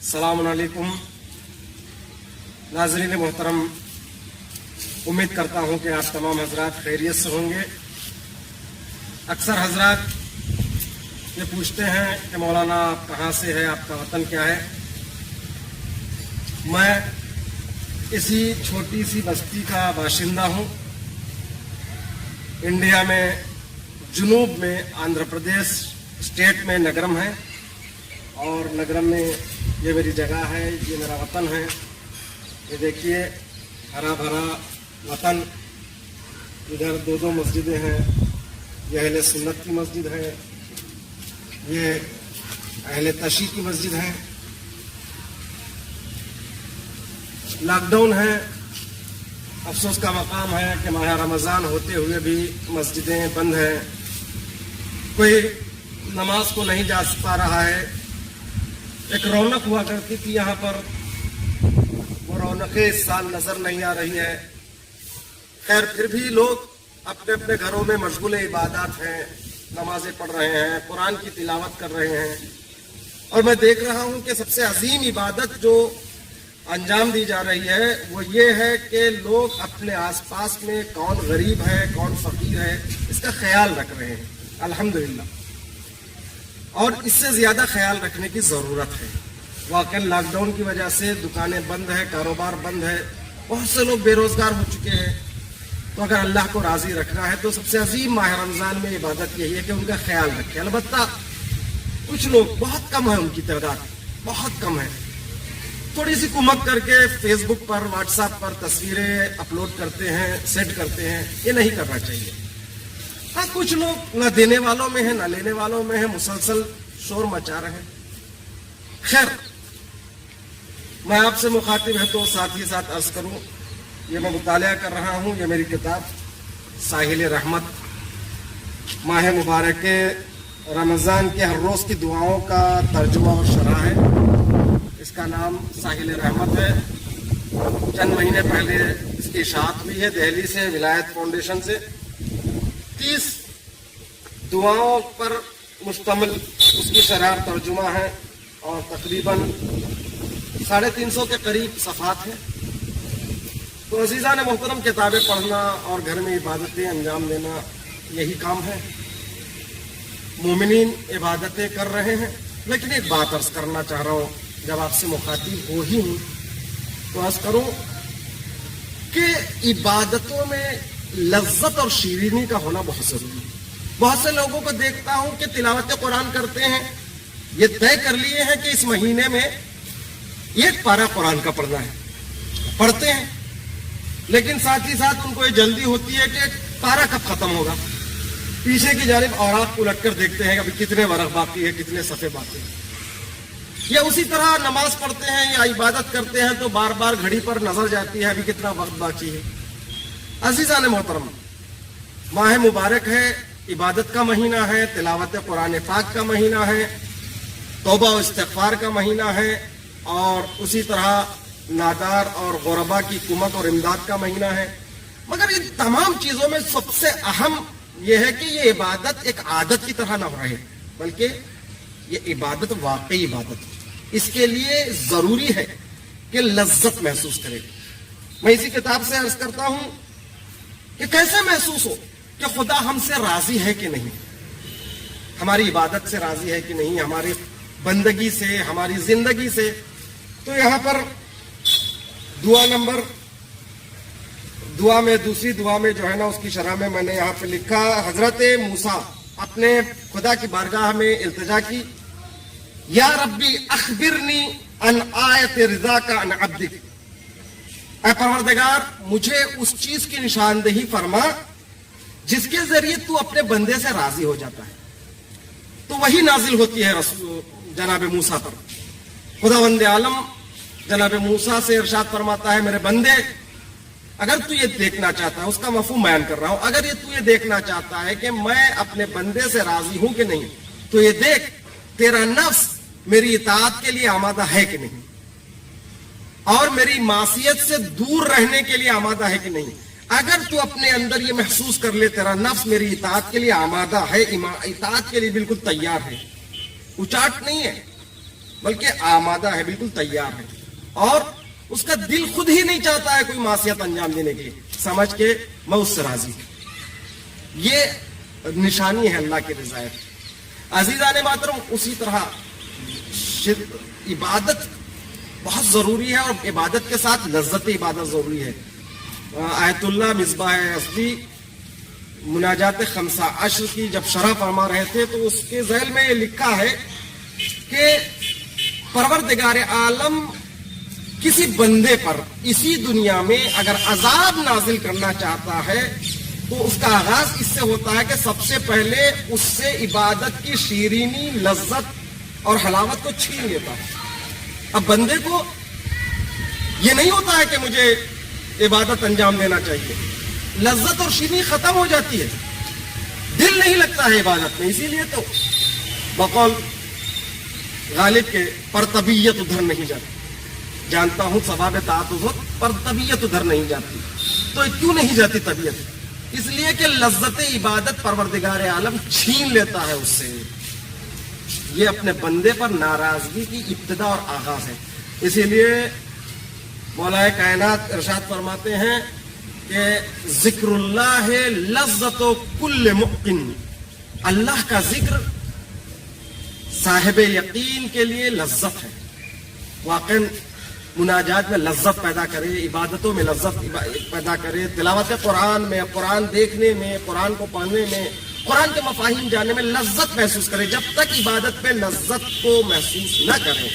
अस्सलाम वालेकुम नाज़रीन मोहतरम, उम्मीद करता हूँ कि आप तमाम हजरात खैरियत से होंगे। अक्सर हजरात ये पूछते हैं कि मौलाना आप कहाँ से है, आपका वतन क्या है। मैं इसी छोटी सी बस्ती का बाशिंदा हूँ। इंडिया में जुनूब में आंध्र प्रदेश स्टेट में नगरम है, और नगरम में ये मेरी जगह है, ये मेरा वतन है। ये देखिए हरा भरा वतन। इधर दो मस्जिदें हैं। ये अहले सुन्नत की मस्जिद है, ये अहले तशी की मस्जिद है। लॉकडाउन है, अफसोस का मकाम है कि माह रमज़ान होते हुए भी मस्जिदें बंद हैं, कोई नमाज को नहीं जा पा रहा है। एक रौनक हुआ करती थी यहाँ पर, वो रौनकें इस साल नजर नहीं आ रही है। खैर, फिर भी लोग अपने अपने घरों में मशगूल इबादत हैं, नमाजें पढ़ रहे हैं, कुरान की तिलावत कर रहे हैं। और मैं देख रहा हूँ कि सबसे अजीम इबादत जो अंजाम दी जा रही है वो ये है कि लोग अपने आसपास में कौन गरीब है, कौन फकीर है, इसका ख्याल रख रहे हैं। अल्हम्दुलिल्लाह, और इससे ज्यादा ख्याल रखने की जरूरत है। वाकई लॉकडाउन की वजह से दुकानें बंद है, कारोबार बंद है, बहुत से लोग बेरोजगार हो चुके हैं। तो अगर अल्लाह को राजी रखना है तो सबसे अजीम माह रमजान में इबादत यही है कि उनका ख्याल रखें। अलबत्ता कुछ लोग, बहुत कम है उनकी तादाद, बहुत कम है, थोड़ी सी कुमक करके फेसबुक पर, व्हाट्सएप पर तस्वीरें अपलोड करते हैं, सेट करते हैं। ये नहीं करना चाहिए। हाँ, कुछ लोग न देने वालों में है न लेने वालों में है, मुसलसल शोर मचा रहे हैं। खैर, मैं आपसे मुखातिब है तो साथ ही साथ अर्ज करूं, ये मैं मुतालिया कर रहा हूं, ये मेरी किताब साहिल रहमत, माह मुबारक के रमज़ान के हर रोज़ की दुआओं का तर्जुमा और शरह है। इसका नाम साहिल रहमत है। चंद महीने पहले इसकी इशाअत हुई है दिल्ली से, विलायत फाउंडेशन से। 30 दुआओं पर मुश्तमिल उसकी शरह तर्जुमा है, और तकरीबन 350 के करीब सफ़ात है। तो अज़ीज़ान मोहतरम, किताबें पढ़ना और घर में इबादतें अंजाम देना यही काम है। मोमिनीन इबादतें कर रहे हैं, लेकिन एक बात अर्ज करना चाह रहा हूँ, जब आपसे मुखातिब हो ही हूँ तो अर्ज करूँ कि इबादतों में लज्जत और शीरीनी का होना बहुत जरूरी है। बहुत से लोगों को देखता हूं कि तिलावत कुरान करते हैं, ये तय कर लिए हैं कि इस महीने में एक पारा कुरान का पढ़ना है, पढ़ते हैं, लेकिन साथ ही साथ उनको ये जल्दी होती है कि पारा कब खत्म होगा। पीछे की जानिब औरात उलट कर देखते हैं अभी कितने वरक़ बाकी है, कितने सफ़े बाकी है। या उसी तरह नमाज पढ़ते हैं या इबादत करते हैं तो बार बार घड़ी पर नजर जाती है अभी कितना वक्त बाकी है। अज़ीज़ान मोहतरम, माह मुबारक है, इबादत का महीना है, तिलावत कुरान पाक का महीना है, तौबा और इस्तिग़फ़ार का महीना है, और उसी तरह नादार और गुरबा की कुमक और इमदाद का महीना है। मगर इन तमाम चीज़ों में सबसे अहम यह है कि ये इबादत एक आदत की तरह न रहे, बल्कि ये इबादत वाकई इबादत है। इसके लिए ज़रूरी है कि लज्जत महसूस करें। मैं इसी किताब से अर्ज करता हूँ कि कैसे महसूस हो कि खुदा हमसे राजी है कि नहीं, हमारी इबादत से राजी है कि नहीं, हमारी बंदगी से, हमारी जिंदगी से। तो यहाँ पर दुआ में दूसरी दुआ में जो है ना, उसकी शरह में मैंने यहाँ पे लिखा, हजरत मूसा अपने खुदा की बारगाह में इल्तिजा की, या रब्बी अखबिरनी अन आयत रिज़ा का अन अब्दिक, ऐ परवरदिगार मुझे उस चीज की निशानदेही फरमा जिसके जरिए तू अपने बंदे से राजी हो जाता है। तो वही नाजिल होती है जनाब मूसा पर। खुदावंद आलम जनाब मूसा से इरशाद फरमाता है, मेरे बंदे, अगर तू ये देखना चाहता है, उसका मफहूम बयान कर रहा हूं, अगर ये तू ये देखना चाहता है कि मैं अपने बंदे से राजी हूं कि नहीं, तो ये देख तेरा नफ्स मेरी इताअत के लिए आमादा है कि नहीं, और मेरी मासियत से दूर रहने के लिए आमादा है कि नहीं। अगर तू अपने अंदर ये महसूस कर ले तेरा नफ्स मेरी इताअत के लिए आमादा है, इताअत के लिए बिल्कुल तैयार है, उचाट नहीं है, بلکہ آمادہ ہے, بالکل تیار ہے, اور اس کا دل خود ہی نہیں چاہتا ہے کوئی معصیت انجام دینے کے, سمجھ کے میں اس سے راضی ہوں. یہ نشانی ہے اللہ کی رضایت. عزیزان محترم, اسی طرح عبادت بہت ضروری ہے, اور عبادت کے ساتھ لذت عبادت ضروری ہے. آیت اللہ مصباح اصلی مناجات خمسہ عشر کی جب شرح فرما رہے تھے تو اس کے ذیل میں یہ لکھا ہے کہ پروردگار عالم کسی بندے پر اسی دنیا میں اگر عذاب نازل کرنا چاہتا ہے تو اس کا آغاز اس سے ہوتا ہے کہ سب سے پہلے اس سے عبادت کی شیرینی, لذت اور حلاوت کو چھین لیتا ہے. اب بندے کو یہ نہیں ہوتا ہے کہ مجھے عبادت انجام دینا چاہیے, لذت اور شیرینی ختم ہو جاتی ہے, دل نہیں لگتا ہے عبادت میں. اسی لیے تو بقول غالب کے پر طبیعت ادھر نہیں جاتی. جانتا ہوں ثواب طاعت بہت, پر طبیعت ادھر نہیں جاتی. تو کیوں نہیں جاتی طبیعت؟ اس لیے کہ لذت عبادت پروردگار عالم چھین لیتا ہے اس سے. یہ اپنے بندے پر ناراضگی کی ابتدا اور آغاز ہے. اسی لیے مولا کائنات ارشاد فرماتے ہیں کہ ذکر اللہ لذت کل مؤمن, اللہ کا ذکر صاحب یقین کے لیے لذت ہے. واقعا مناجات میں لذت پیدا کرے, عبادتوں میں لذت پیدا کرے, تلاوت قرآن میں, قرآن دیکھنے میں, قرآن کو پڑھنے میں, قرآن کے مفاہیم جاننے میں لذت محسوس کرے. جب تک عبادت میں لذت کو محسوس نہ کرے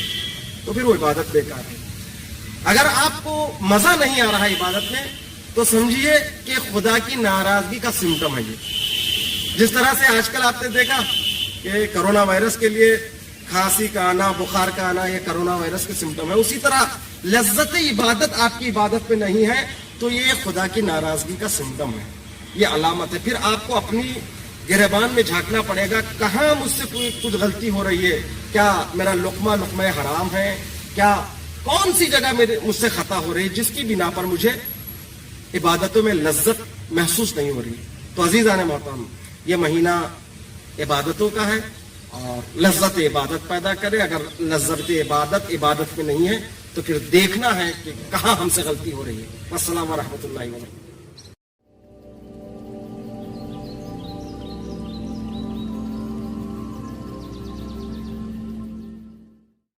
تو پھر وہ عبادت بیکار ہے. اگر آپ کو مزہ نہیں آ رہا ہے عبادت میں تو سمجھیے کہ خدا کی ناراضگی کا سمٹم ہے یہ. جس طرح سے آج کل آپ نے دیکھا کہ کرونا وائرس کے لیے کھانسی کا آنا, بخار کا آنا, یہ کرونا وائرس کے سمٹم ہے. اسی طرح لذت عبادت آپ کی عبادت پہ نہیں ہے تو یہ خدا کی ناراضگی کا سمٹم ہے, یہ علامت ہے. پھر آپ کو اپنی گریبان میں جھانکنا پڑے گا, کہاں مجھ سے کوئی کچھ غلطی ہو رہی ہے, کیا میرا لقمہ حرام ہے, کیا کون سی جگہ مجھ سے خطا ہو رہی ہے جس کی بنا پر مجھے عبادتوں میں لذت محسوس نہیں ہو رہی. تو عزیزان محترم, یہ مہینہ عبادتوں کا ہے اور لذت عبادت پیدا کرے. اگر لذت عبادت میں نہیں ہے تو پھر دیکھنا ہے کہ کہاں ہم سے غلطی ہو رہی ہے. السلام ورحمۃ اللہ وبرکاتہ.